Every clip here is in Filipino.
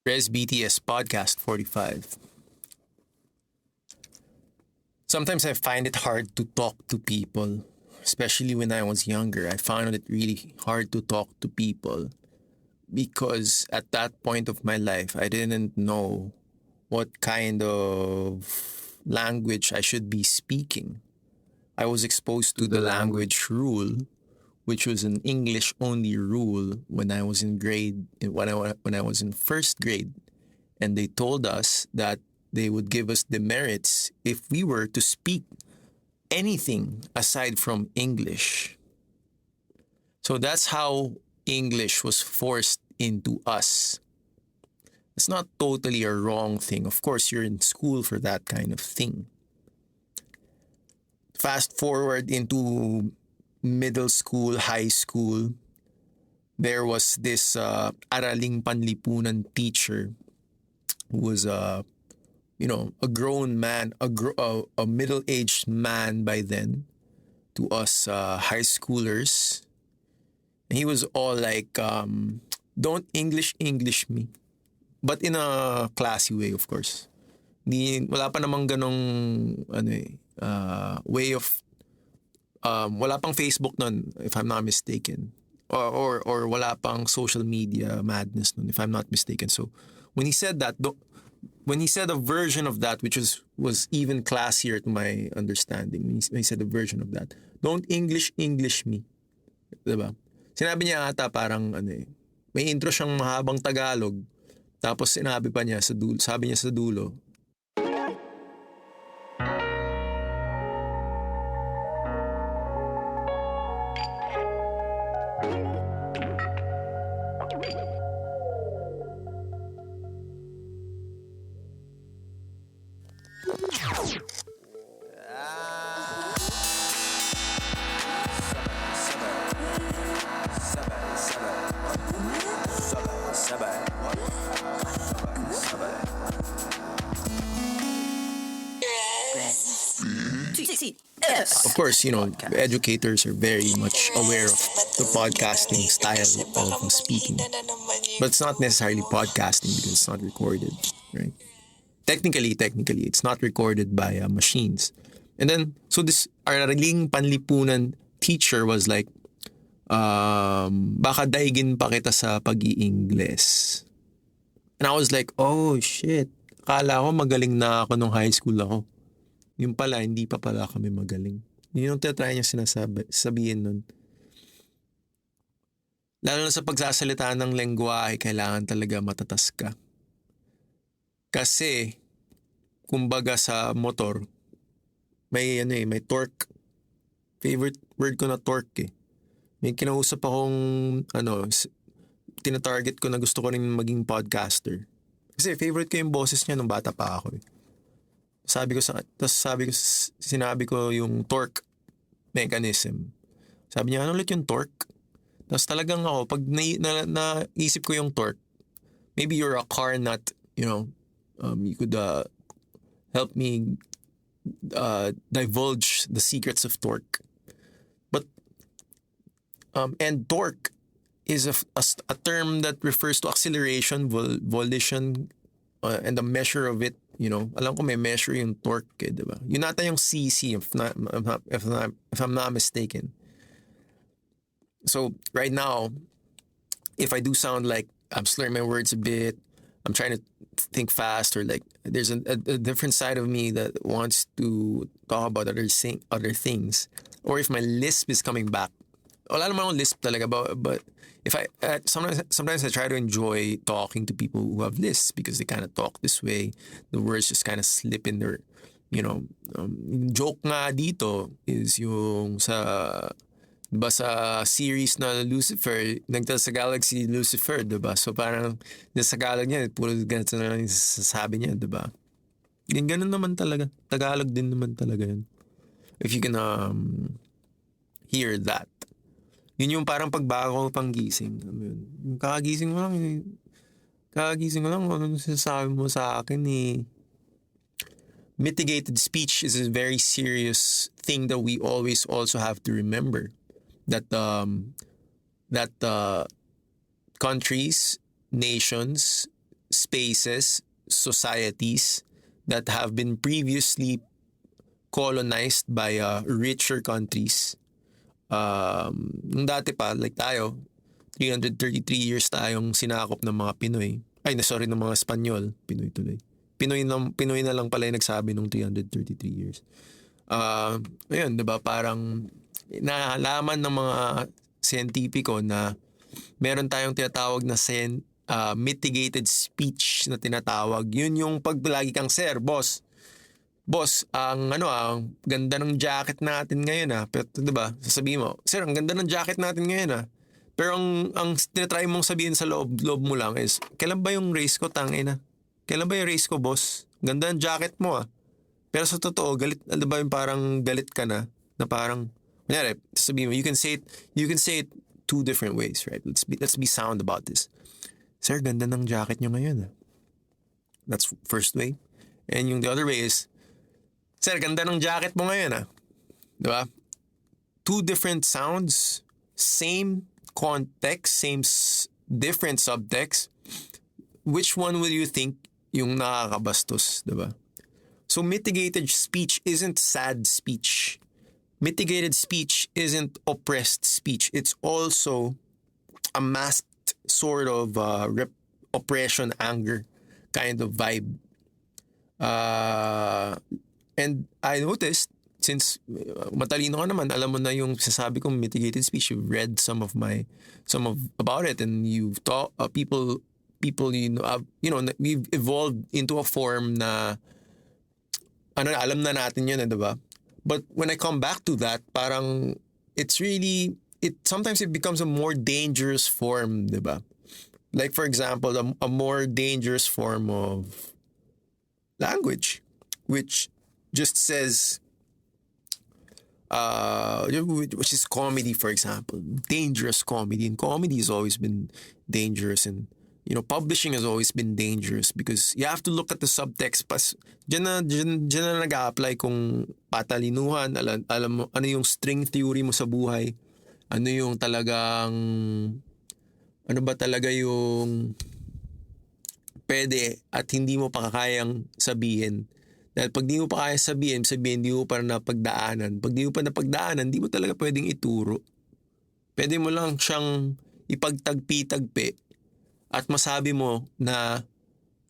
Rezbt-S Podcast 45. Sometimes I find it hard to talk to people, especially when I was younger. I found it really hard to talk to people because at that point of my life, I didn't know what kind of language I should be speaking. I was exposed to the language rule, which was an English only rule when I was in when I was in first grade, and they told us that they would give us demerits if we were to speak anything aside from English. So that's how English was forced into us. It's not totally a wrong thing. Of course, you're in school for that kind of thing. Fast forward into middle school, high school, there was this araling panlipunan teacher who was a grown man, a middle-aged man by then to us high schoolers. And he was all like, don't English me. But in a classy way, of course. Wala pa namang ganong way of wala pang Facebook nun, if I'm not mistaken. Or wala pang social media madness nun, if I'm not mistaken. So when he said that, when he said a version of that, which was even classier to my understanding, when he said a version of that, don't English me. Diba? Sinabi niya ata parang may intro siyang mahabang Tagalog, tapos sinabi pa niya sabi niya sa dulo, of course, educators are very much aware of the podcasting style of speaking. But it's not necessarily podcasting because it's not recorded, right? Technically, it's not recorded by machines. And then, so this araling panlipunan teacher was like, baka daigin pa kita sa pag-i-Ingles. And I was like, oh shit, akala ko magaling na ako nung high school ako. Yung pala, hindi pa pala kami magaling. Yun yung tatry niya sabihin nun. Lalo na sa pagsasalita ng lengguwahe, kailangan talaga matatas ka. Kasi, kumbaga sa motor, may torque. Favorite word ko na torque eh. May kinausap akong, tinatarget ko na gusto ko rin maging podcaster. Kasi favorite ko yung boses niya nung bata pa ako eh. Sinabi ko yung torque mechanism. Sabi niya, ano ulit yung torque? Tapos talagang ako, pag naisip ko yung torque, maybe you're a car nut, you could help me divulge the secrets of torque. But, and torque is a term that refers to acceleration, volition, and the measure of it. Alam ko may measure yung torque, diba? Yun nata yung cc, if I'm not mistaken. So right now, if I do sound like I'm slurring my words a bit, I'm trying to think fast, or like there's a different side of me that wants to talk about other things, or if my lisp is coming back. Wala naman akong lisp talaga, but if sometimes I try to enjoy talking to people who have lists because they kind of talk this way. The words just kind of slip in their, yung joke nga dito is yung sa series na Lucifer, nagtasagalog si Lucifer, diba? So parang nasagalog niya, puro ganito na lang yung sasabi niya, diba? Ganun naman talaga. Tagalog din naman talaga yun. If you can hear that. Yun yung parang pagbago pang gising. Yung kakagising mo lang, ano sasabi mo sa akin eh. Mitigated speech is a very serious thing that we always also have to remember. That countries, nations spaces, societies that have been previously colonized by richer countries. Nung dati pa, like tayo, 333 years tayong sinakop ng mga Pinoy. Ay, sorry, ng mga Espanyol. Pinoy tuloy. Pinoy na lang pala yung nagsabi nung 333 years. Ayun, 'di ba? Parang nalaman ng mga siyentipiko na meron tayong tinatawag na mitigated speech na tinatawag. Yun yung pag lagi kang, sir, boss, ang ganda ng jacket natin ngayon Pero 'di ba? Sasabihin mo, sir, ang ganda ng jacket natin ngayon Pero ang tinatry mong sabihin sa loob mo lang is, kailan ba yung race ko, tangina? Kailan ba yung race ko, boss? Ganda ng jacket mo Pero sa totoo, galit, ano ba yung parang galit ka na parang, kunyari, sabihin mo, you can say it two different ways, right? Let's be sound about this. Sir, ganda ng jacket nyo ngayon That's first way. And yung the other way is, sir, ganda ng jacket mo ngayon Diba? Two different sounds, same context, different subtext. Which one will you think yung nakakabastos, diba? So mitigated speech isn't sad speech. Mitigated speech isn't oppressed speech. It's also a masked sort of oppression, anger kind of vibe. And I noticed, since matalino ka naman, alam mo na yung sasabi kong mitigated speech. You've read some of about it, and you've taught people we've evolved into a form na alam na natin yun, diba? But when I come back to that, parang sometimes it becomes a more dangerous form, diba? Like for example, a more dangerous form of language, which just says, which is comedy, for example. Dangerous comedy. And comedy has always been dangerous, and publishing has always been dangerous because you have to look at the subtext. Diyan na nag-a-apply kung patalinuhan, alam mo, ano yung string theory mo sa buhay, ano yung talagang, ano ba talaga yung pwede at hindi mo pa kayang sabihin. Dahil pag di mo pa kaya sabihin, di mo pa napagdaanan. Pag di mo pa napagdaanan, di mo talaga pwedeng ituro. Pwede mo lang siyang ipagtagpi-tagpi at masabi mo na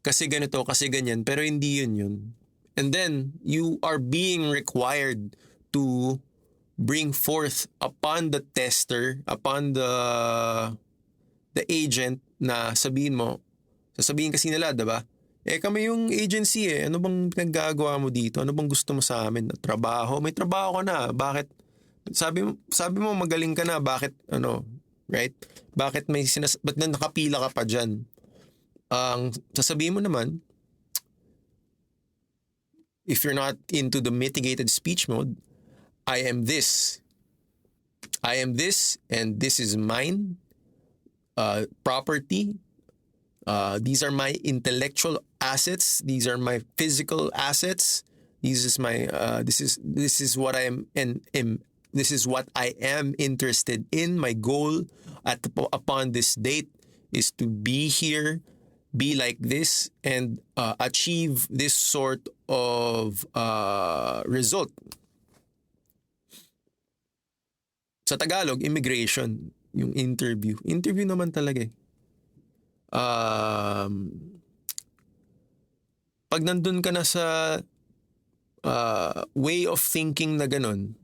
kasi ganito, kasi ganyan, pero hindi yun. And then, you are being required to bring forth upon the tester, upon the agent, na sasabihin kasi nila, diba? Kami yung agency Ano bang pinaggagawa mo dito? Ano bang gusto mo sa amin? Trabaho? May trabaho ka na. Bakit? Sabi mo magaling ka na. Bakit right? Bakit ba't na nakapila ka pa dyan? Sasabihin mo naman, if you're not into the mitigated speech mode, I am this, and this is mine, property. These are my intellectual assets. These are my physical assets. This is what I am, and this is what I am interested in. My goal upon this date is to be here, be like this, and achieve this sort of result. Sa Tagalog, immigration, yung interview. Interview naman talaga pag nandun ka na sa way of thinking na ganun,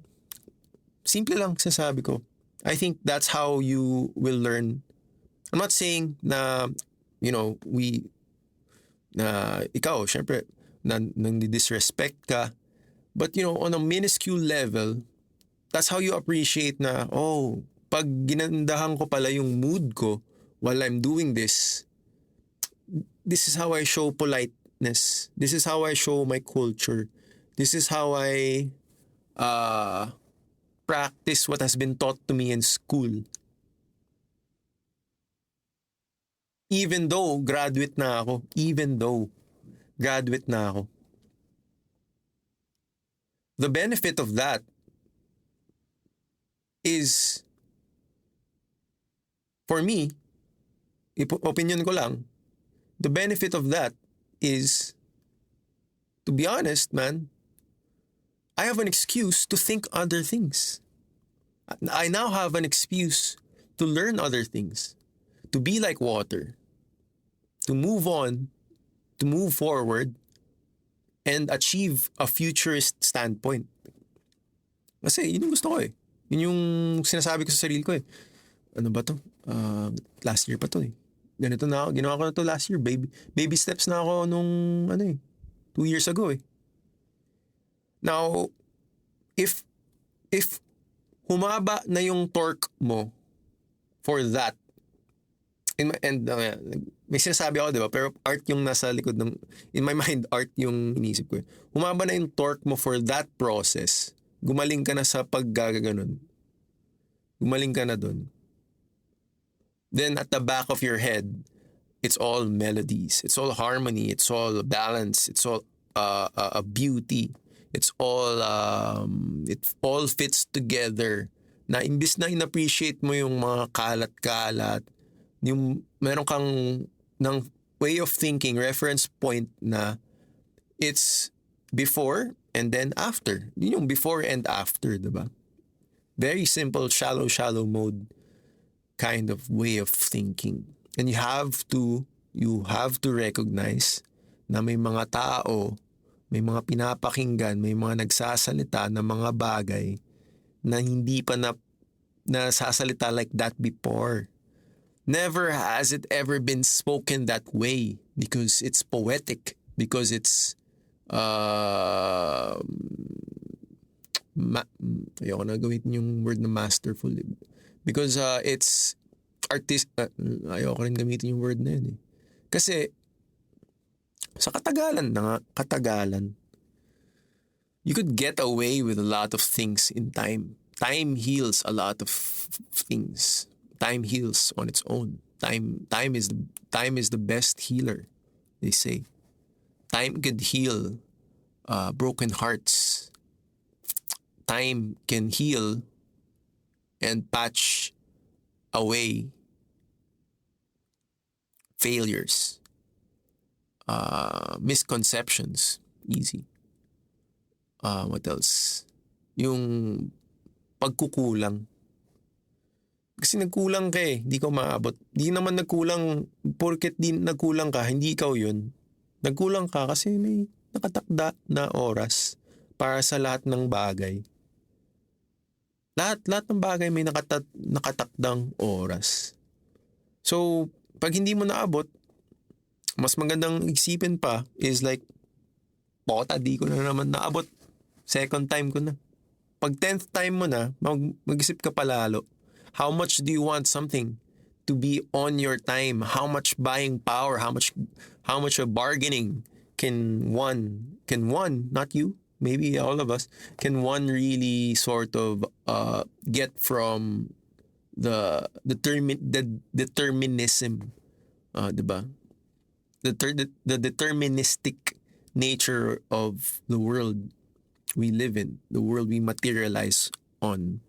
simple lang sinasabi ko. I think that's how you will learn. I'm not saying na, ikaw, syempre, nang disrespect ka. But, on a minuscule level, that's how you appreciate na, pag ginandahan ko pala yung mood ko while I'm doing this is how I show politeness. This is how I show my culture. This is how I practice what has been taught to me in school. Even though graduate na ako. The benefit of that is, for me, opinion ko lang, the benefit of that is, to be honest, man, I have an excuse to think other things. I now have an excuse to learn other things, to be like water, to move on, to move forward, and achieve a futurist standpoint. Kasi yun yung gusto ko eh. Yun yung sinasabi ko sa sarili ko eh. Ano ba to? Last year pa to eh. Ganito na ako. Ginawa ko na to last year. Baby steps na ako nung 2 years ago eh. Now, if humaba na yung torque mo for that, may sinasabi ako, di ba? Pero art yung nasa likod ng, in my mind, art yung inisip ko. Humaba na yung torque mo for that process. Gumaling ka na sa paggaganon. Gumaling ka na dun. Then at the back of your head, it's all melodies. It's all harmony. It's all balance. It's all a beauty. It's all, it all fits together. Na imbis na in-appreciate mo yung mga kalat-kalat, yung meron kang ng way of thinking, reference point na it's before and then after. Yun yung before and after, diba? Very simple, shallow mode kind of way of thinking. And you have to recognize na may mga tao, may mga pinapakinggan, may mga nagsasalita na mga bagay na hindi pa nasasalita like that before. Never has it ever been spoken that way because it's poetic, because it's ayoko na gamitin yung word na masterful because it's ayoko rin gamitin yung word na yun eh. Kasi sa katagalan, you could get away with a lot of things in time. Time heals a lot of things. Time heals on its own. Time is the best healer, they say. Time could heal broken hearts. Time can heal and patch away failures, misconceptions. Easy. What else? Yung pagkukulang. Kasi nagkulang ka eh, di ka maabot. Di naman nagkulang, porket di nagkulang ka, hindi ikaw yun. Nagkulang ka kasi may nakatakda na oras para sa lahat ng bagay. Lahat ng bagay may nakatakdang oras. So, pag hindi mo naabot, mas magandang isipin pa is like, di ko na naman naabot. Second time ko na. Pag 10th time mo na, mag-isip ka palalo. How much do you want something to be on your time? How much buying power? How much of bargaining can one, not you, maybe all of us, can one really sort of get from the determinism, diba? The deterministic nature of the world we live in, the world we materialize on.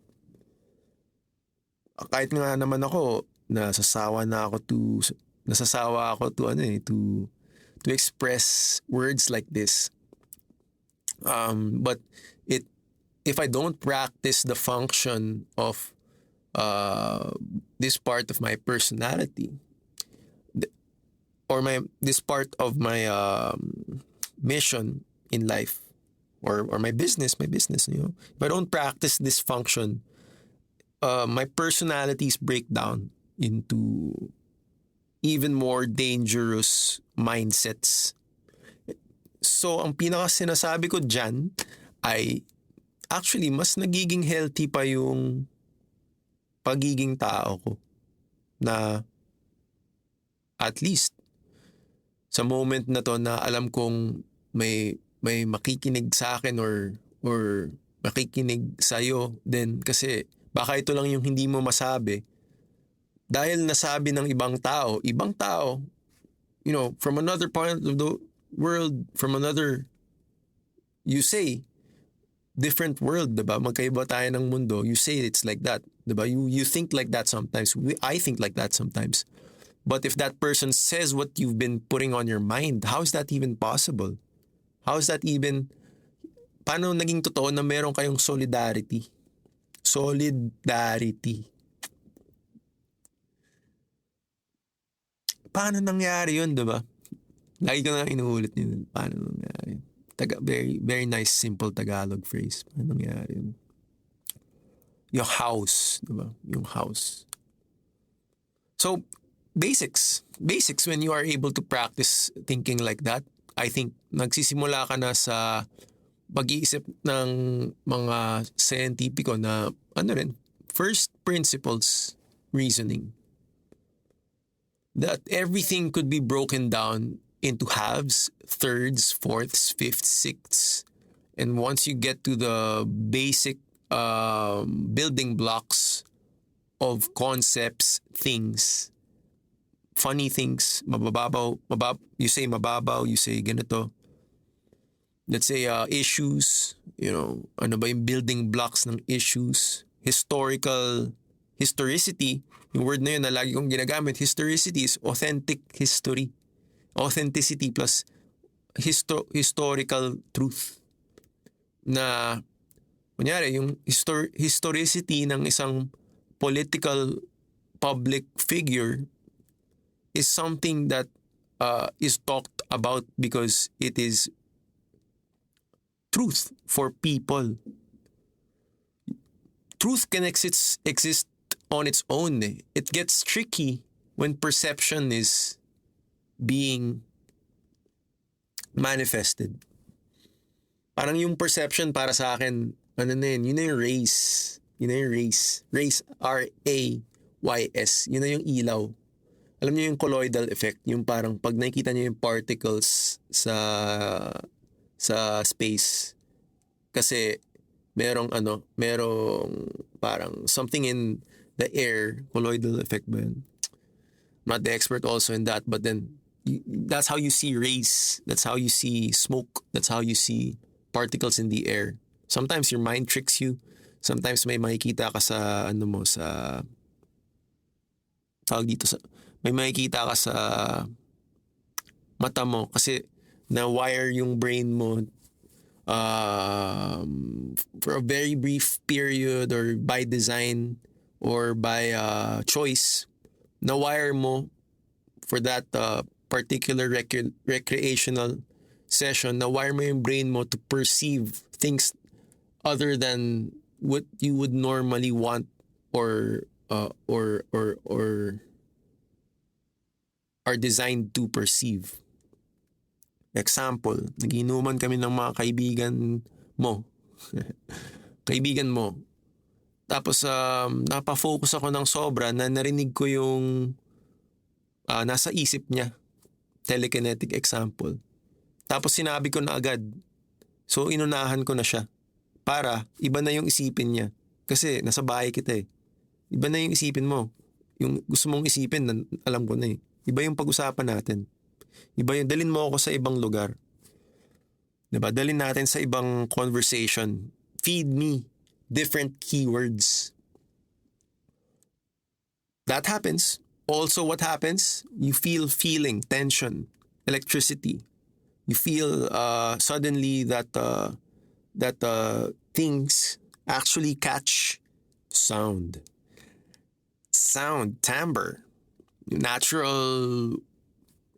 Kahit nga naman ako, nasasawa ako to express words like this. But if I don't practice the function of this part of my personality, or this part of my mission in life, or my business, if I don't practice this function, my personalities break down into even more dangerous mindsets. So, ang pinaka sinasabi ko dyan ay actually mas nagiging healthy pa yung pagiging tao ko. Na at least sa moment na to na alam kong may makikinig sa akin or makikinig sa'yo din kasi baka ito lang yung hindi mo masabi. Dahil nasabi ng ibang tao, from another part of the world, from another, you say, different world, diba? Magkaiba tayo ng mundo. You say it's like that, diba? You think like that sometimes. I think like that sometimes. But if that person says what you've been putting on your mind, how is that even possible? How is that even, paano naging totoo na meron kayong solidarity? Solidarity. Paano nangyari yun, diba? Lagi ko na inuulit yun. Paano nangyari? Very, very nice, simple Tagalog phrase. Paano nangyari yun? Yung house, diba? Yung house. So, basics. Basics when you are able to practice thinking like that, I think nagsisimula ka na sa pag-iisip ng mga scientifico na first principles reasoning. That everything could be broken down into halves, thirds, fourths, fifths, sixths. And once you get to the basic building blocks of concepts, things, funny things, mababaw, you say mababaw, you say ganito. Let's say issues, ano ba yung building blocks ng issues, historicity, yung word na yun na lagi kong ginagamit, historicity is authentic history. Authenticity plus historical truth. Na, kunyari, yung historicity ng isang political public figure is something that is talked about because it is truth for people. Truth can exist on its own. It gets tricky when perception is being manifested. Parang yung perception para sa akin, yun na yung race. Yun na yung race. Race, R-A-Y-S. Yun na yung ilaw. Alam niyo yung colloidal effect, yung parang pag nakikita niyo yung particles sa space. Kasi merong parang something in the air, colloidal effect ba yun? I'm not the expert also in that, but then that's how you see rays. That's how you see smoke. That's how you see particles in the air. Sometimes your mind tricks you. Sometimes may makikita ka sa may makikita ka sa mata mo kasi na-wire yung brain mo for a very brief period or by design or by choice, na-wire mo for that particular recreational session, na-wire mo yung brain mo to perceive things other than what you would normally want or are designed to perceive. Example, nagiinuman kami ng mga kaibigan mo. Kaibigan mo. Tapos napafocus ako ng sobra na narinig ko yung nasa isip niya. Telekinetic example. Tapos sinabi ko na agad. So inunahan ko na siya. Para iba na yung isipin niya. Kasi nasa bahay kita eh. Iba na yung isipin mo. Yung gusto mong isipin, alam ko na eh. Iba yung pag-usapan natin. Iba yung dalin mo ako sa ibang lugar. Diba? Dalin natin sa ibang conversation. Feed me different keywords. That happens. Also what happens? You feel feeling, tension, electricity. You feel suddenly that things actually catch sound. Sound, timbre. Natural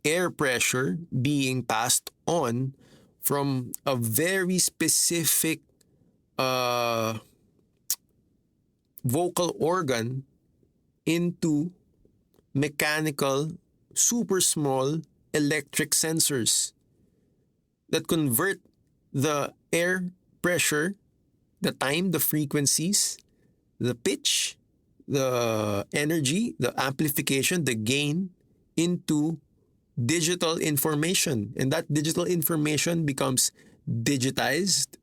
air pressure being passed on from a very specific vocal organ into mechanical, super small electric sensors that convert the air pressure, the time, the frequencies, the pitch, the energy, the amplification, the gain into digital information. And that digital information becomes digitized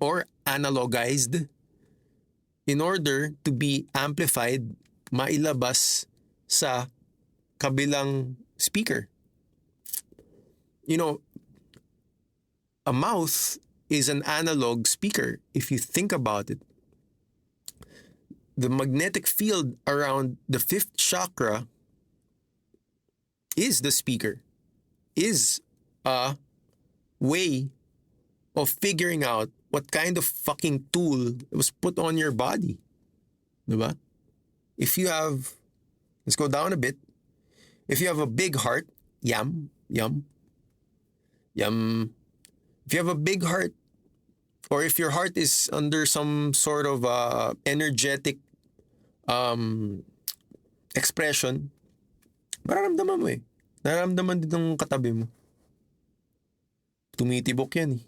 or analogized in order to be amplified, mailabas sa kabilang speaker. A mouth is an analog speaker if you think about it. The magnetic field around the fifth chakra is the speaker, is a way of figuring out what kind of fucking tool was put on your body. Diba? If you have, let's go down a bit. If you have a big heart, yum, yum, yum. If you have a big heart, or if your heart is under some sort of energetic expression, mararamdaman mo eh. Nararamdaman din ng katabi mo. Tumitibok yan eh.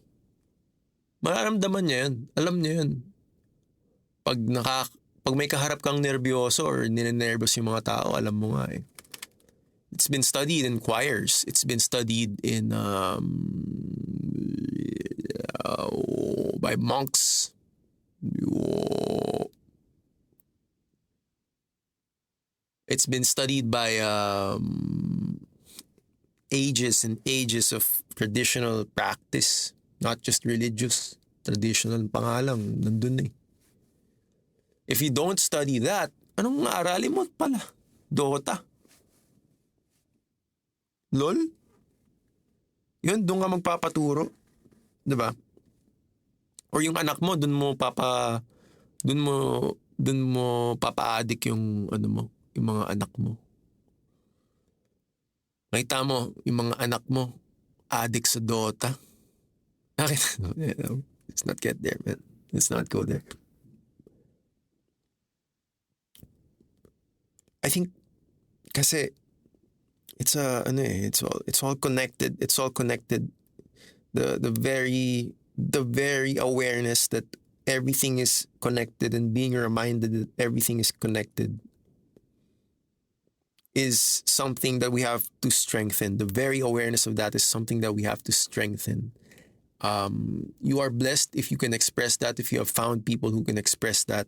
Mararamdaman niya yan. Alam niya yan. Pag may kaharap kang nervyoso or ninenervous yung mga tao, alam mo nga eh. It's been studied in choirs. It's been studied in by monks. It's been studied by ages and ages of traditional practice, not just religious. Traditional pa nga lang, nandun eh. If you don't study that, anong aralin mo pala? Dota. LOL? Yun, doon ka magpapaturo. Diba? Or yung anak mo, doon mo papa-addict yung ano mo, yung mga anak mo. Nakita mo, yung mga anak mo, addict sa Dota. Let's not get there, man. Let's not go there. I think, kasi, it's all connected. It's all connected. The very awareness that everything is connected and being reminded that everything is connected is something that we have to strengthen. The very awareness of that is something that we have to strengthen. You are blessed if you can express that, if you have found people who can express that.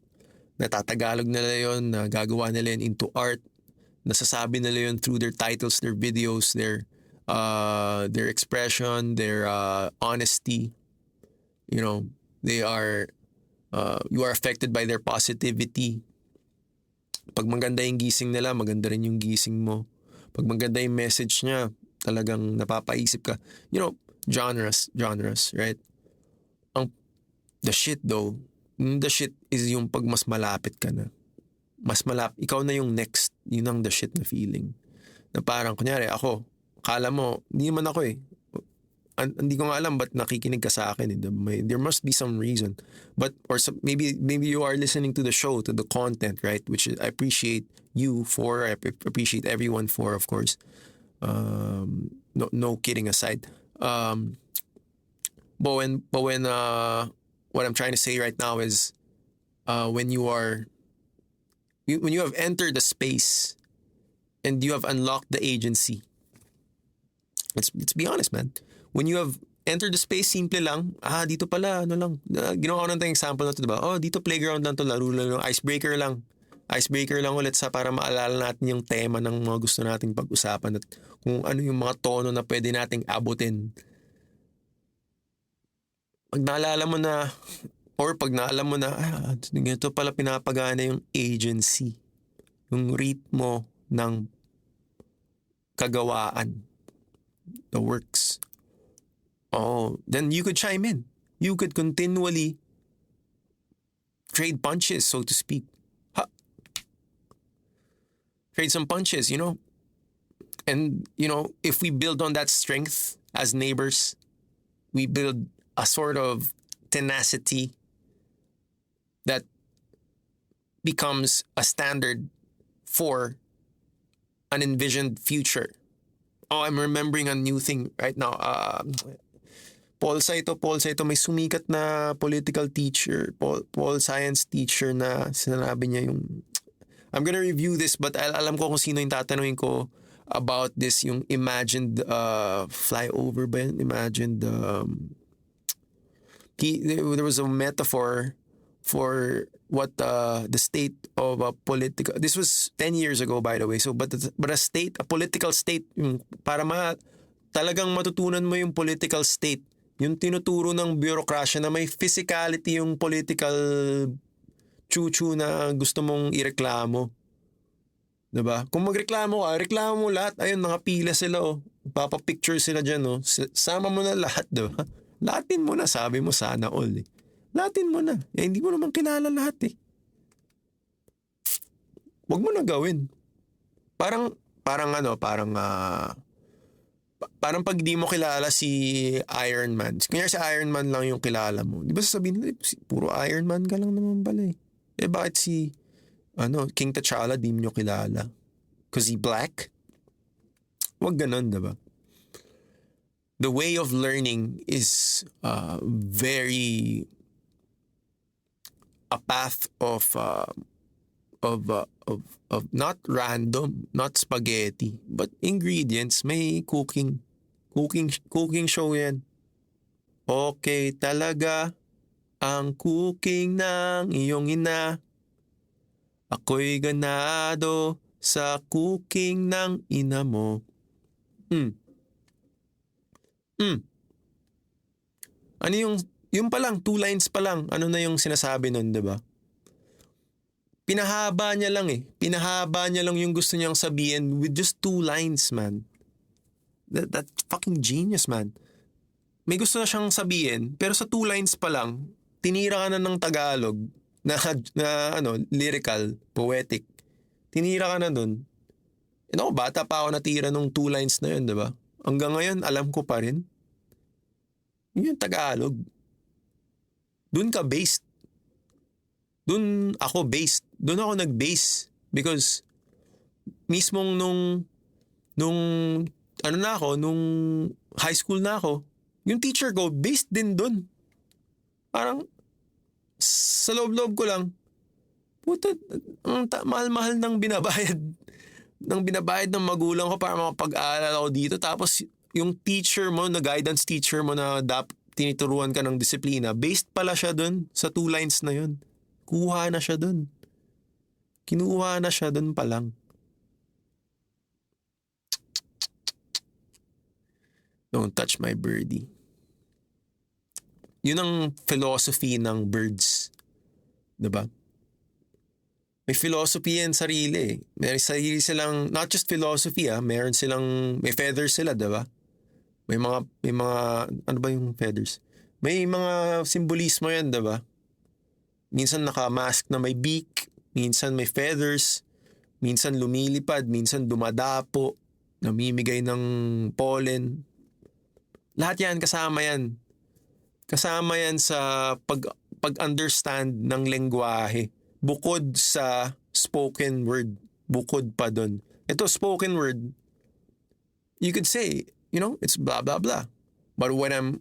Natatagalog nila yun, nagagawa nila yun into art, nasasabi nila yun through their titles, their videos, their expression, their honesty. You know, you are affected by their positivity. Pag maganda yung gising nila, maganda rin yung gising mo. Pag maganda yung message niya, talagang napapaisip ka. You know, genres, right? The shit though, the shit is yung pag mas malapit ka na. Ikaw na yung next, yun ang the shit na feeling. Na parang, kunyari, ako, akala mo, hindi naman ako eh. Hindi ko nga alam ba't nakikinig ka sa akin. There must be some reason. But, or maybe you are listening to the show, to the content, right? Which I appreciate you for, I appreciate everyone for, of course. No kidding aside. But when what I'm trying to say right now is, when you have entered the space and you have unlocked the agency, let's be honest, man. When you have entered the space, simple lang. Dito pala, ano lang. Ginawa ko ng example na to, diba? Dito playground lang to, laro lang. Icebreaker lang. Icebreaker lang ulit para maalala natin yung tema ng mga gusto nating pag-usapan at kung ano yung mga tono na pwede nating abutin. Pag naalala mo na, or pag naalam mo na, ganito pala pinapagana yung agency. Yung ritmo ng kagawaan. The works. Then you could chime in. You could continually trade punches, so to speak. Trade some punches, you know? And, you know, if we build on that strength as neighbors, we build a sort of tenacity that becomes a standard for an envisioned future. I'm remembering a new thing right now. Paul Saito, may sumikat na political teacher, Paul science teacher na sinabi niya yung, I'm gonna review this but alam ko kung sino yung tatanungin ko about this, yung imagined flyover ba yun? Imagined, there was a metaphor for what the state of a political, this was 10 years ago by the way, so but a political state, yung para talagang matutunan mo yung political state, yung tinuturo ng bureaucracia na may physicality yung political chuchu na gusto mong ireklamo. 'Diba? Kung magreklamo ka, reklamo mo lahat. Ayun, nakapila sila oh. Papa-picture sila dyan oh. Sama mo na lahat, 'diba? Lahatin mo na, sabi mo sana all eh. Lahatin mo na. Eh, hindi mo naman kilala lahat eh. Huwag mo na gawin. Parang, parang pag di mo kilala si Iron Man. Kunyari si Iron Man lang yung kilala mo. Di ba sasabihin nila, puro Iron Man ka lang naman pala eh. Eh bakit si, King T'Challa di mo nyo kilala? Cause he black? Huwag ganun, diba? The way of learning is very a path of not random, not spaghetti, but ingredients. May cooking show yan. Okay talaga ang cooking ng iyong ina. Ako'y ganado sa cooking ng ina mo. Ano yung pa lang, 2 lines pa lang, ano na yung sinasabi nun, di ba? Pinahaba niya lang eh. Pinahaba niya lang yung gusto niyang sabihin with just 2 lines, man. That fucking genius, man. May gusto na siyang sabihin, pero sa 2 lines pa lang, tinira ka na ng Tagalog na lyrical, poetic. Tinira ka na dun. Bata pa ako natira nung 2 lines na yun, di ba? Hanggang ngayon, alam ko pa rin. Yun yung Tagalog. Dun ka based. Dun ako based. Dun ako nag-base. Because mismong nung high school na ako, yung teacher ko, based din dun. Parang sa loob-loob ko lang, puta, ang mahal-mahal ng binabayad ng magulang ko para makapag-aaral ako dito. Tapos yung teacher mo, na guidance teacher mo na tinituruan ka ng disiplina, based pala siya dun sa 2 lines na yun. Kuha na siya dun. Kinuha na siya dun pa lang. Don't touch my birdie. Yun ang philosophy ng birds. Diba? May philosophy yan sarili eh. May sarili silang, not just philosophy meron silang, may feathers sila, diba? May mga, ano ba yung feathers? May mga simbolismo yan, diba? Minsan naka-mask na may beak, minsan may feathers, minsan lumilipad, minsan dumadapo, namimigay ng pollen. Lahat yan, kasama yan. Kasama yan sa pag-understand ng lengguwahe. Bukod sa spoken word, bukod pa dun. Ito, spoken word, you could say, it's blah, blah, blah. But when I'm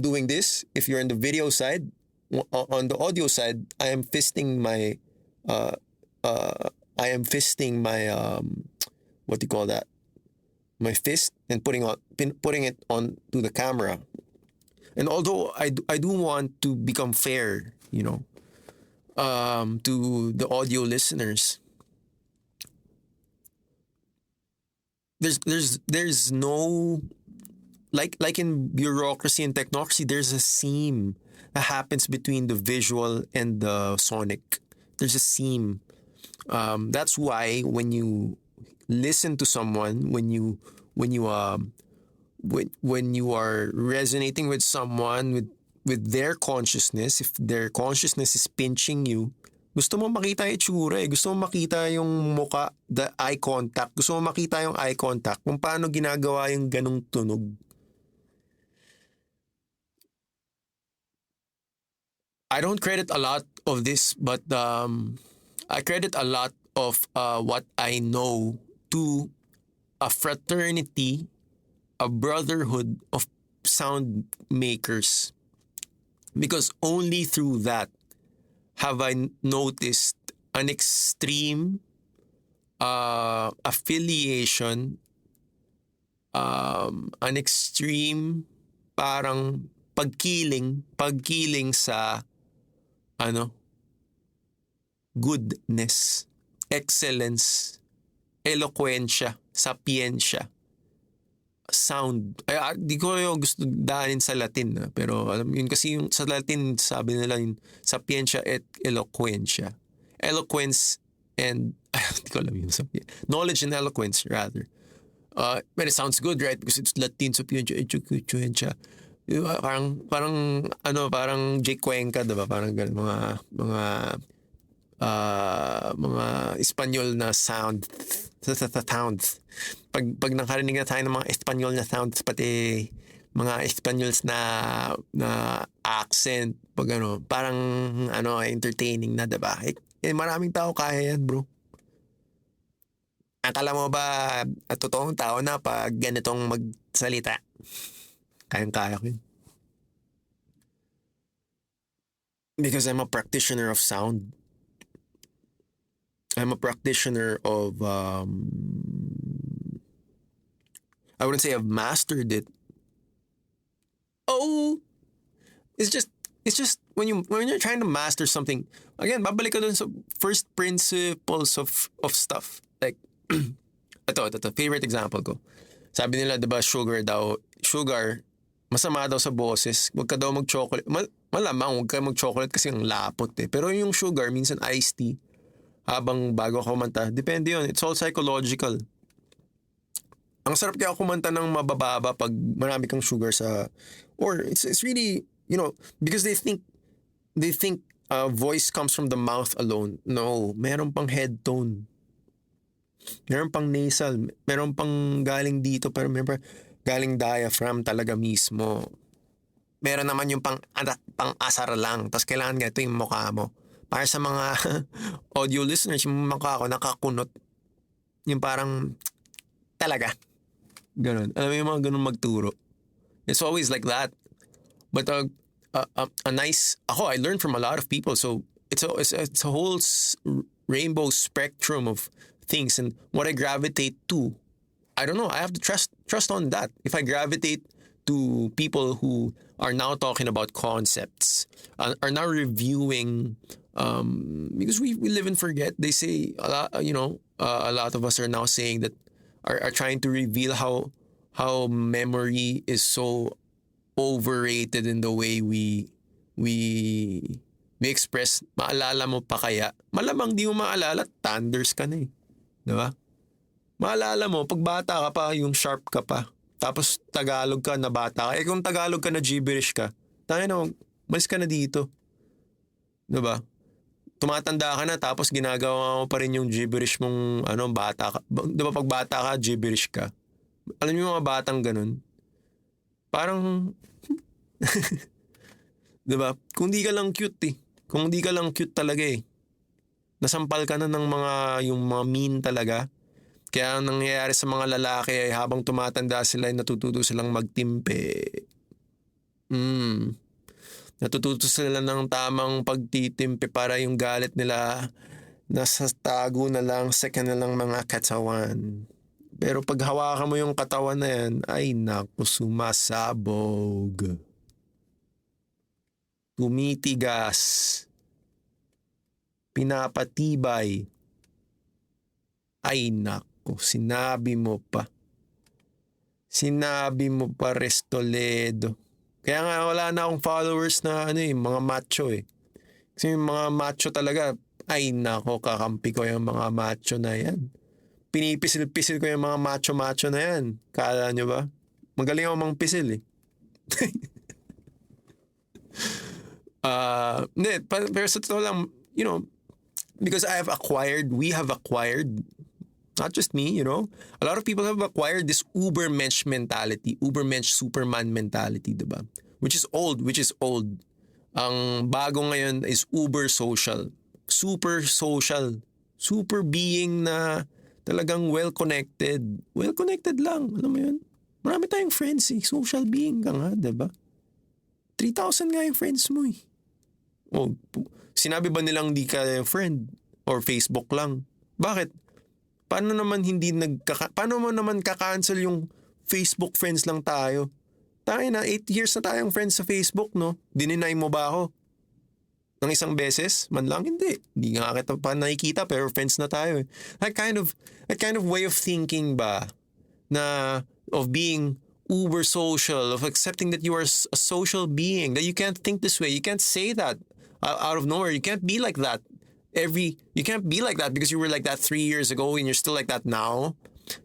doing this, if you're on the video side, on the audio side, I am fisting my, what do you call that? My fist and putting it on to the camera. And although I do want to become fair, to the audio listeners, there's no, like in bureaucracy and technocracy, there's a seam that happens between the visual and the sonic. There's a seam. That's why when you listen to someone, when you are resonating with someone with their consciousness, if their consciousness is pinching you, gusto mo makita yung itsura eh. Gusto mo makita yung muka, the eye contact. Gusto mo makita yung eye contact, kung paano ginagawa yung ganong tunog. I don't credit a lot of this, but I credit a lot of what I know to a fraternity, a brotherhood of sound makers. Because only through that have I noticed an extreme affiliation, an extreme parang pagkiling sa goodness, excellence, eloquensya, sapiensya, sound. Di ko yung gusto daanin sa Latin, pero alam yun kasi yung sa Latin sabi nila yung sapiensya et eloquensya. Eloquence and hindi ko alam yung sabi. Knowledge and eloquence rather. But it sounds good, right? Because it's Latin sapiencia. Parang Jake Cuenca, diba? Parang ganun, mga Espanyol na sounds. Pag nakarinig na tayo ng mga Espanyol na sounds, pati mga Espanyols na accent, parang entertaining na, diba? Maraming tao kaya yan, bro. Akala mo ba totoong tao na pag ganitong magsalita? Kayang-kaya ko yun. Because I'm a practitioner of sound. I'm a practitioner of I wouldn't say I've mastered it. Oh, it's just when you're trying to master something, again, babalik ka dun sa first principles of stuff. Like ito, favorite example ko. Sabi nila, diba, sugar, masama daw sa boses. Huwag ka daw mag-chocolate. Malamang huwag ka mag-chocolate kasi ang lapot eh. Pero yung sugar, minsan iced tea, habang bago ka kumanta, depende yun. It's all psychological. Ang sarap kaya kumanta ng mabababa pag marami kang sugar sa, or it's really, because they think voice comes from the mouth alone. No, meron pang head tone. Meron pang nasal, meron pang galing dito, pero meron galing diaphragm talaga mismo. Meron naman yung pang asar lang, tapos kailangan ganito yung mukha mo. Para sa mga audio listeners, yung mukha ko nakakunot. Yung parang talaga. Ganun. Alam mo yung mga ganun magturo. It's always like that. But a nice, I learned from a lot of people, so it's a whole rainbow spectrum of things, and what I gravitate to, I don't know, I have to trust on that. If I gravitate to people who are now talking about concepts, are now reviewing, because we live and forget. They say a lot, a lot of us are now saying that are trying to reveal how memory is so overrated in the way we express. Maalala mo pa kaya? Malamang di mo maalala, thunders ka na eh. Diba? Maalala mo, pag bata ka pa, yung sharp ka pa. Tapos Tagalog ka na bata ka. Kung Tagalog ka na gibberish ka, malis ka na dito. Diba? Tumatanda ka na, tapos ginagawa mo pa rin yung gibberish mong bata ka. Diba pag bata ka, gibberish ka. Alam niyo yung mga batang ganun? Parang, diba? Kung di ka lang cute eh. Kung di ka lang cute talaga eh. Nasampal ka na ng yung mga mean talaga. Kaya ang nangyayari sa mga lalaki ay habang tumatanda sila ay natututo silang magtimpe. Natututo sila ng tamang pagtitimpe para yung galit nila nasa tago na lang sa kanilang mga katawan. Pero pag hawakan mo yung katawan na yan, ay naku, sumasabog. Tumitigas. Pinapatibay. Ay naku, sinabi mo pa. Sinabi mo pa, Restoledo. Kaya nga wala na akong followers na mga macho eh. Kasi yung mga macho talaga, ay nako, kakampi ko yung mga macho na yan. Pinipisil-pisil ko yung mga macho-macho na yan. Kala nyo ba? Magaling ako mangpisil eh. Pero sa totoo lang, because we have acquired, not just me, a lot of people have acquired this Ubermensch mentality, Ubermensch Superman mentality, diba? Which is old. Ang bago ngayon is Uber social. Super social. Super being na talagang well-connected. Well-connected lang. Alam mo yun? Marami tayong friends eh. Social being ka nga, diba? 3,000 nga yung friends mo eh. Oh, sinabi ba nilang di ka friend? Or Facebook lang? Bakit? Paano mo naman kakancel yung Facebook friends lang tayo? Tayo na, 8 years na tayong friends sa Facebook, no? Dininay mo ba ako? Ng isang beses? Man lang, hindi. Hindi nga kita pa nakikita, pero friends na tayo. That kind of way of thinking ba, na of being uber social, of accepting that you are a social being, that you can't think this way, you can't say that out of nowhere, you can't be like that. You can't be like that because you were like that 3 years ago and you're still like that now.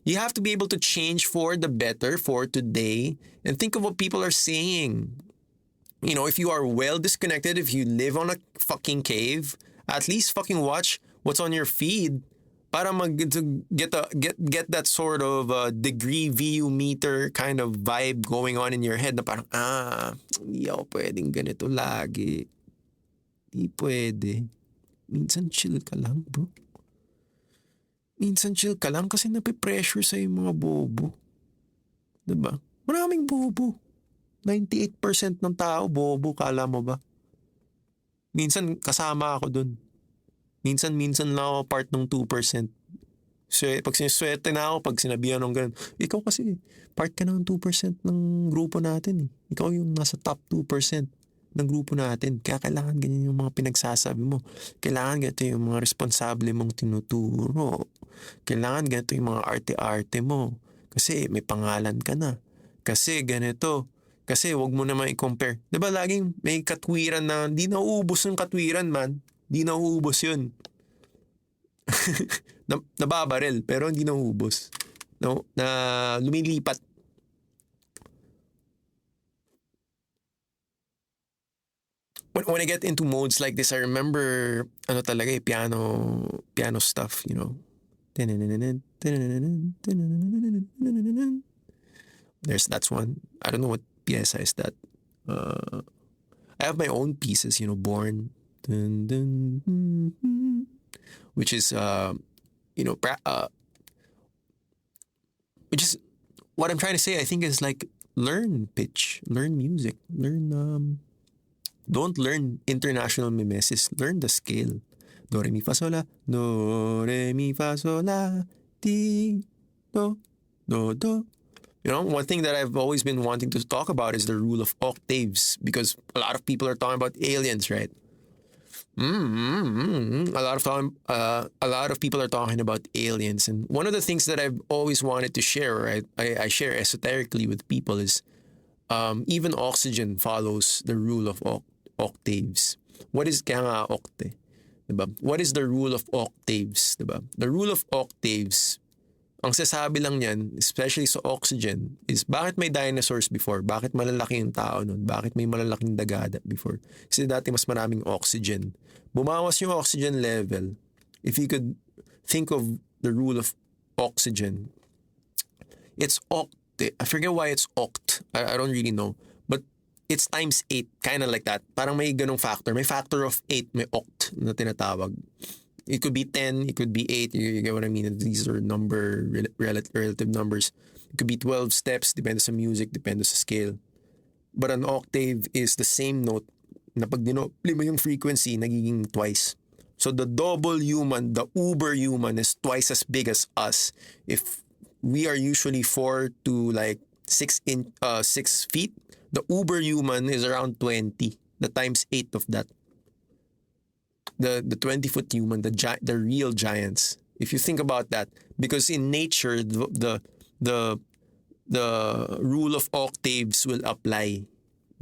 You have to be able to change for the better for today and think of what people are saying. If you are well disconnected, if you live on a fucking cave, at least fucking watch what's on your feed para to get that sort of degree VU meter kind of vibe going on in your head na parang hindi ako pwedeng ganito lagi. Di pwede. Minsan chill ka lang, bro. Minsan chill ka lang kasi nape-pressure sa yung mga bobo. Diba? Maraming bobo. 98% ng tao bobo, kala mo ba? Minsan kasama ako dun. Minsan lang ako part ng 2%. So, pag siniswerte na ako, pag sinabihan ng ganun, ikaw kasi, part ka ng 2% ng grupo natin. Ikaw yung nasa top 2% ng grupo natin. Kaya kailangan ganyan yung mga pinagsasabi mo. Kailangan ganito yung mga responsable mong tinuturo. Kailangan ganito yung mga arte-arte mo. Kasi may pangalan ka na. Kasi ganito. Kasi wag mo naman i-compare. Diba laging may katwiran na di nauubos yung katwiran, man. Di nauubos yun. Nababaril pero hindi nauubos. No? Na lumilipat. When I get into modes like this, I remember talaga piano stuff, That's one. I don't know what pieza is that. I have my own pieces, Born. Which is, which is what I'm trying to say. I think is like learn pitch, learn music, don't learn international mimesis. Learn the scale. Do, re, mi, fa, sol, la. Do, re, mi, fa, sol, la. Ti, do, do. One thing that I've always been wanting to talk about is the rule of octaves because a lot of people are talking about aliens, right? A lot of people are talking about aliens, and one of the things that I've always wanted to share, right? I share esoterically with people is even oxygen follows the rule of octaves. What is kaya nga octave? Diba? What is the rule of octaves? Diba? The rule of octaves, ang sasabi lang yan, especially sa oxygen, is bakit may dinosaurs before? Bakit malalaki yung tao nun? Bakit may malalaking dagada before? Kasi dati mas maraming oxygen. Bumawas yung oxygen level. If you could think of the rule of oxygen, it's I forget why it's oct. I don't really know. But it's times 8, kind of like that. Parang may ganong factor. May factor of 8, may oct na tinatawag. It could be 10, it could be 8, you get what I mean? These are relative numbers. It could be 12 steps, depende sa music, depende sa scale. But an octave is the same note na pag dinoble mo yung frequency, nagiging twice. So the double human, the uber human is twice as big as us. If we are usually 4 to like 6 feet, the uber human is around 20, the times 8 of that. The 20-foot human, the real giants. If you think about that, because in nature the rule of octaves will apply.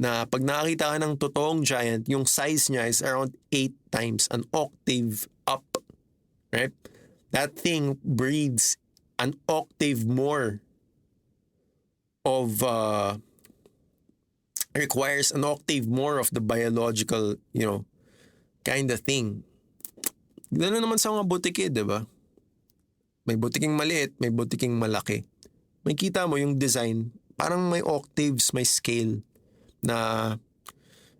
Na pag nakakita ka ng totoong giant, yung size niya is around 8 times an octave up. Right? That thing breathes an octave more of requires an octave more of the biological, kind of thing. Gano'n naman sa mga butiki, di ba? May butiking maliit, may butiking malaki. May kita mo yung design, parang may octaves, may scale na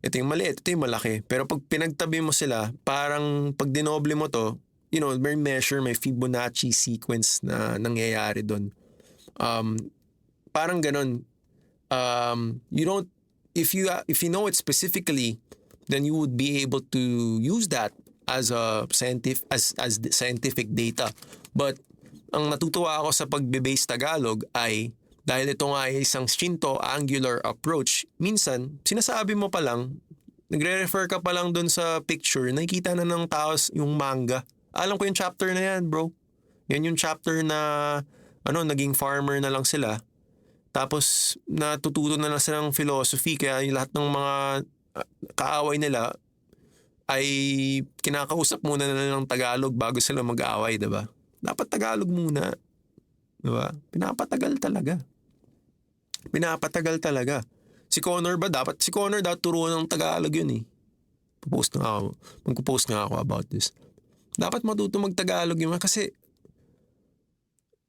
ito yung maliit, ito yung malaki. Pero pag pinagtabi mo sila, parang pag dinoble mo to, may measure, may Fibonacci sequence na nangyayari doon. Parang ganon. If you know it specifically, then you would be able to use that as a scientific data. But ang natutuwa ako sa pagbe-base Tagalog ay dahil ito nga ay isang Shinto angular approach, minsan sinasabi mo pa lang, nagre-refer ka pa lang doon sa picture, nakikita na ng tao yung manga. Alam ko yung chapter na yan, bro. Yan yung chapter na naging farmer na lang sila. Tapos natututo na lang sila ng philosophy, kaya yung lahat ng mga kaaway nila ay kinakausap muna nila ng Tagalog bago sila mag-away, di ba? Dapat Tagalog muna, di ba? Pinapatagal talaga. Pinapatagal talaga. Si Connor dapat turuan ng Tagalog yun eh. Magpo-post nga ako about this. Dapat matuto mag-Tagalog yun kasi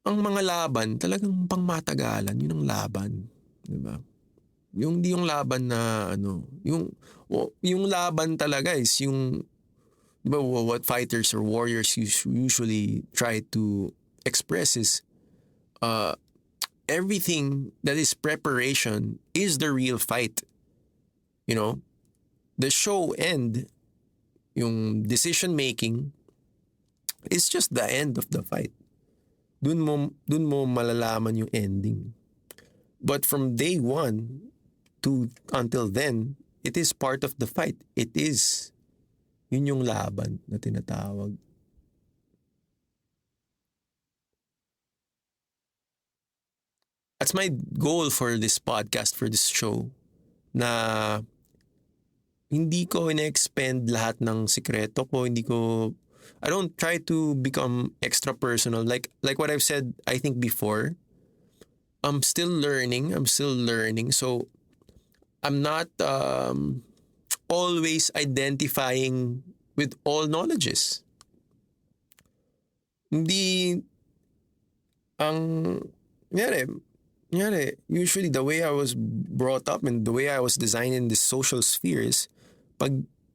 ang mga laban talagang pangmatagalan, yun ang laban, di ba? Yung di yung laban na ano, yung laban talaga is yung, di ba, what fighters or warriors usually try to express is everything that is preparation is the real fight. You know, the show end, yung decision making is just the end of the fight. Dun mo malalaman yung ending. But from day one to until then, it is part of the fight. It is. Yun yung laban na tinatawag. That's my goal for this podcast, for this show, na hindi ko ina-expend lahat ng sikreto ko, I don't try to become extra personal. Like what I've said, I think before, I'm still learning. So I'm not always identifying with all knowledges. Hindi usually the way I was brought up and the way I was designed in the social sphere is,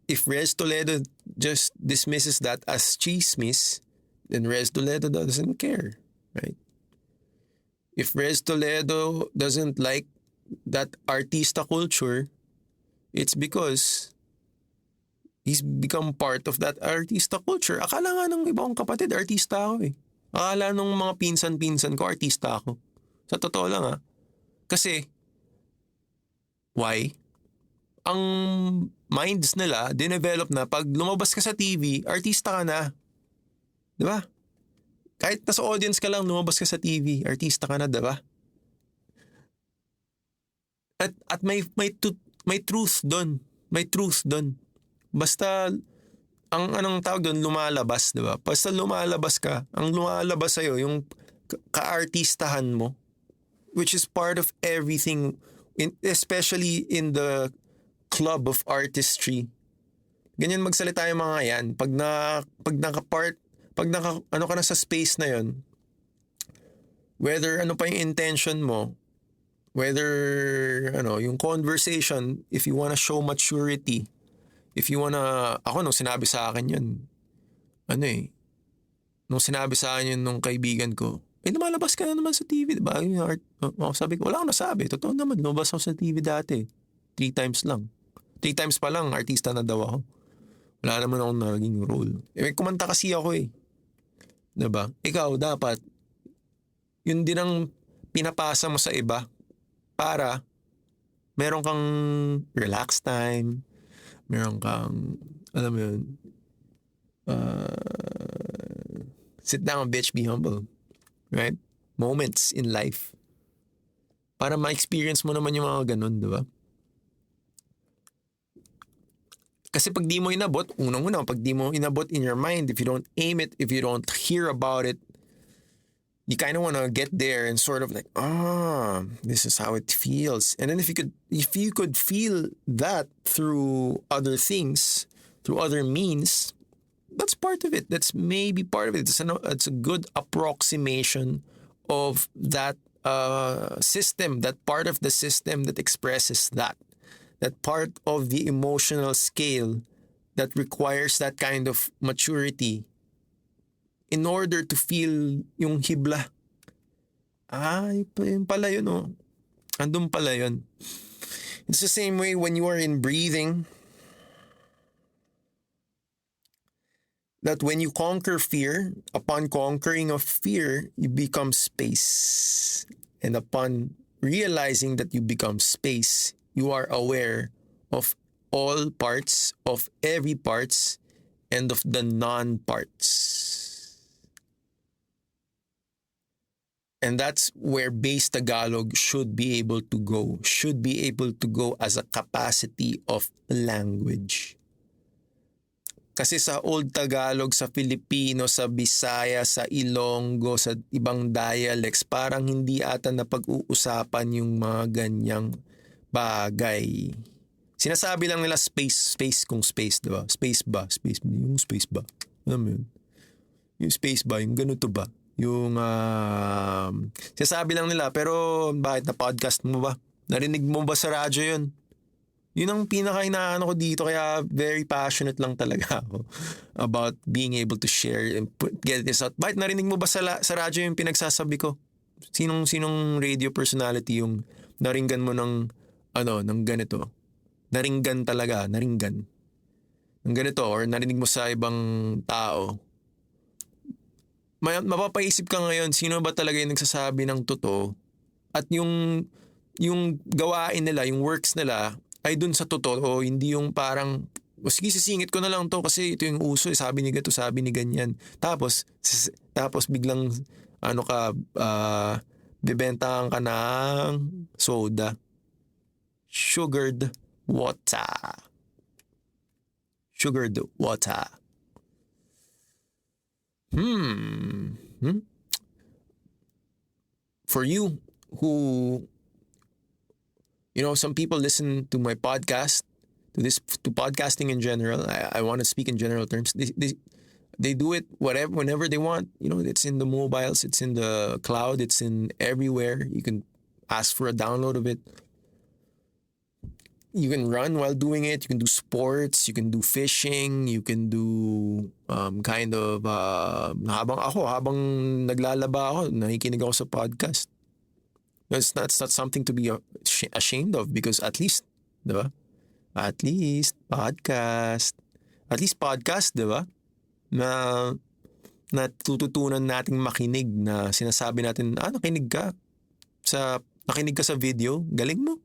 if Rez Toledo just dismisses that as chismis, then Rez Toledo doesn't care, right? If Rez Toledo doesn't like that artista culture, it's because he's become part of that artista culture. Akala nga ng ibang kapatid, artista ako eh. Akala nung mga pinsan-pinsan ko, artista ako. Sa totoo lang Kasi, why? Ang minds nila, dinevelop na pag lumabas ka sa TV, artista ka na. Di ba? Kahit nasa audience ka lang, lumabas ka sa TV, artista ka na, di ba? At may truth doon. May truth doon. Basta, ang anong tawag doon, lumalabas, di ba? Basta lumalabas ka, ang lumalabas sa'yo, yung kaartistahan mo, which is part of everything, especially in the club of artistry. Ganyan magsalita yung mga yan. Pag ano ka na sa space na yon, whether ano pa yung intention mo, whether yung conversation, if you wanna show maturity, if you wanna, ako nung sinabi sa akin yun, nung sinabi sa akin yun nung kaibigan ko, lumalabas ka na naman sa TV, diba? Sabi ko, wala akong nasabi. Totoo naman, lumabas ako sa TV dati. 3 times lang. 3 times pa lang, artista na daw ako. Wala naman akong naging role. Kumanta kasi ako eh. Diba? Ikaw, dapat, yun din ang pinapasa mo sa iba para meron kang relax time, meron kang, alam mo yun, sit down, bitch, be humble. Right? Moments in life. Para ma-experience mo naman yung mga ganun, di ba? Kasi pag di mo inabot, unang-una, pag di mo inabot in your mind, if you don't aim it, if you don't hear about it, you kind of want to get there and sort of like, this is how it feels. And then if you could feel that through other things, through other means, that's part of it. That's maybe part of it. It's a good approximation of that system, that part of the system that expresses that part of the emotional scale that requires that kind of maturity in order to feel yung hibla. Yun pala yun, oh. Andun pala yun. It's the same way when you are in breathing, that when you conquer fear, upon conquering of fear, you become space. And upon realizing that you become space, you are aware of all parts, of every parts, and of the non-parts. And that's where base Tagalog should be able to go as a capacity of language. Kasi sa Old Tagalog, sa Filipino, sa Bisaya, sa Ilonggo, sa ibang dialects, parang hindi ata na pag-uusapan yung mga ganyang bagay. Sinasabi lang nila space kung space, di ba? Yung space ba? Alam mo yun? Yung space ba? Yung ganito ba? Yung, sinasabi lang nila, pero bakit na podcast mo ba? Narinig mo ba sa radyo yun? Yun ang pinaka-inaano ko dito, kaya very passionate lang talaga ako about being able to share and get this out. Bakit narinig mo ba sa radyo yung pinagsasabi ko? Sinong radio personality yung naringgan mo ng ganito? Naringgan talaga, naringgan. Ng ganito or narinig mo sa ibang tao. Mapapaisip ka ngayon, sino ba talaga yung nagsasabi ng totoo? At yung gawain nila, yung works nila, ay dun sa totoo, hindi yung parang, sige sisingit ko na lang to kasi ito yung uso, sabi ni gato, sabi ni ganyan. Tapos biglang, bibentahan ka ng soda. Sugared water. Sugared water. For you who, some people listen to my podcast, to podcasting in general. I want to speak in general terms. They do it whenever they want. It's in the mobiles, it's in the cloud, it's in everywhere. You can ask for a download of it. You can run while doing it. You can do sports. You can do fishing. You can do habang naglalaba ako, nakikinig ako sa podcast. That's not something to be ashamed of because at least, di ba? At least podcast. At least podcast, di ba? Na natututunan nating makinig na sinasabi natin, nakinig ka sa video. Galing mo.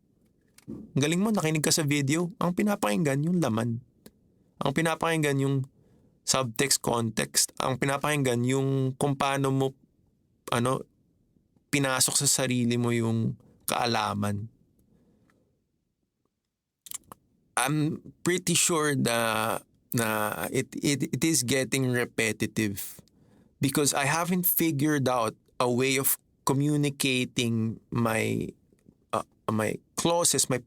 Nakinig ka sa video. Ang pinapakinggan yung laman. Ang pinapakinggan yung subtext, context. Ang pinapakinggan yung kung paano mo pinasok sa sarili mo yung kaalaman. I'm pretty sure na it is getting repetitive because I haven't figured out a way of communicating my clauses, my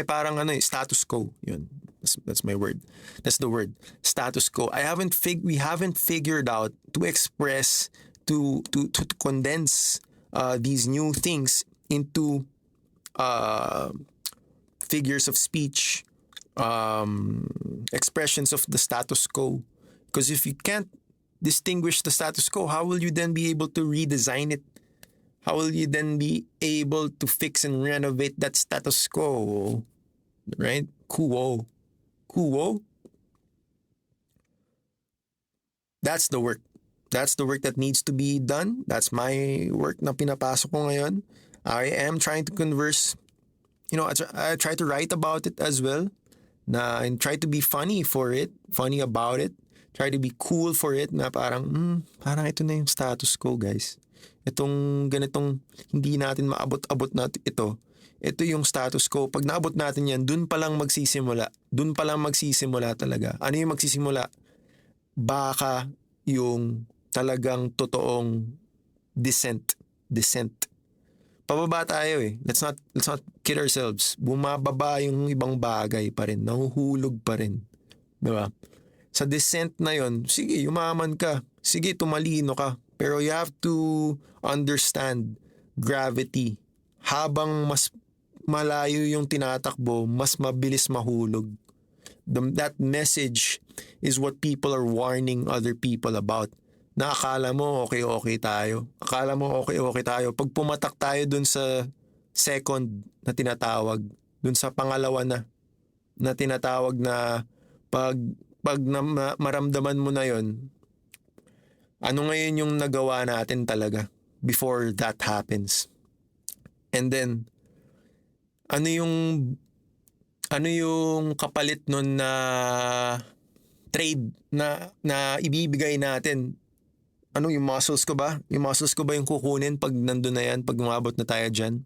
parang status quo. Yun. That's my word. That's the word. Status quo. We haven't figured out to express, to condense these new things into figures of speech, expressions of the status quo. Because if you can't distinguish the status quo, how will you then be able to redesign it? How will you then be able to fix and renovate that status quo? Right? Quo. That's the work. That's the work that needs to be done. That's my work na pinapasok ko ngayon. I am trying to converse. I try to write about it as well. And try to be funny about it. Try to be cool for it na parang ito na yung status quo, guys. Itong ganitong hindi natin maabot-abot natin ito. Ito yung status quo. Pag naabot natin yan, dun pa lang magsisimula. Dun pa lang magsisimula talaga. Ano yung magsisimula? Baka yung talagang totoong descent. Pababa tayo eh. Let's not kid ourselves. Bumababa yung ibang bagay pa rin. Nahuhulog pa rin. Diba? Sa descent na yon, sige, yumaman ka. Sige, tumalino ka. Pero you have to understand gravity. Habang mas malayo yung tinatakbo, mas mabilis mahulog. That message is what people are warning other people about. Na akala mo okay tayo. Pag pumatak tayo dun sa second na tinatawag, dun sa pangalawa na tinatawag na pag maramdaman mo na yon, ano ngayon yung nagawa natin talaga before that happens? And then, ano yung kapalit nun na trade na ibibigay natin? Ano yung muscles ko ba? Yung muscles ko ba yung kukunin pag nandun na yan, pag umabot na tayo dyan?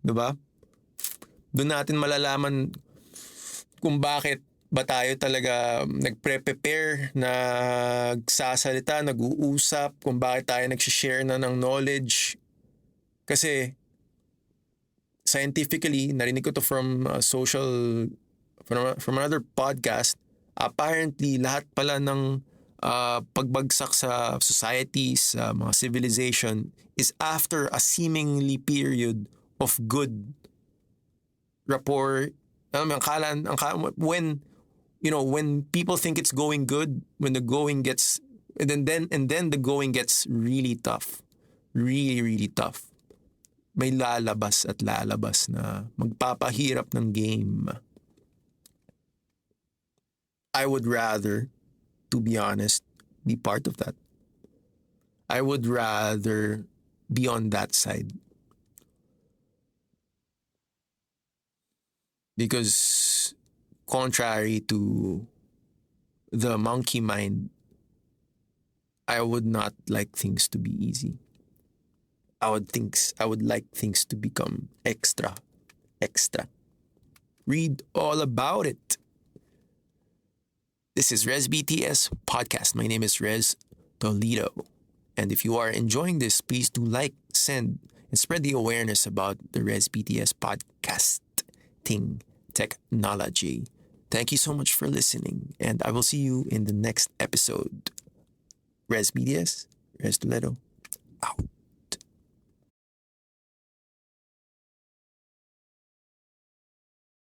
Diba? Doon natin malalaman kung bakit ba tayo talaga nagpre-prepare, nagsasalita, nag-uusap kung bakit tayo nag-share na ng knowledge? Kasi scientifically, narinig ko to from from another podcast, apparently lahat pala ng pagbagsak sa societies, sa mga civilization is after a seemingly period of good rapport. Alam mo, when when people think it's going good, when the going gets and then the going gets really tough, really really tough. May lalabas at lalabas na magpapahirap ng game. I would rather, to be honest, be part of that. I would rather be on that side because, contrary to the monkey mind, I would not like things to be easy. I would like things to become extra, extra. Read all about it. This is Rezbt-S podcast. My name is Rez Toledo. And if you are enjoying this, please do like, send, and spread the awareness about the Rezbt-S podcasting technology. Thank you so much for listening, and I will see you in the next episode. Rezbt-S, Rez Toledo.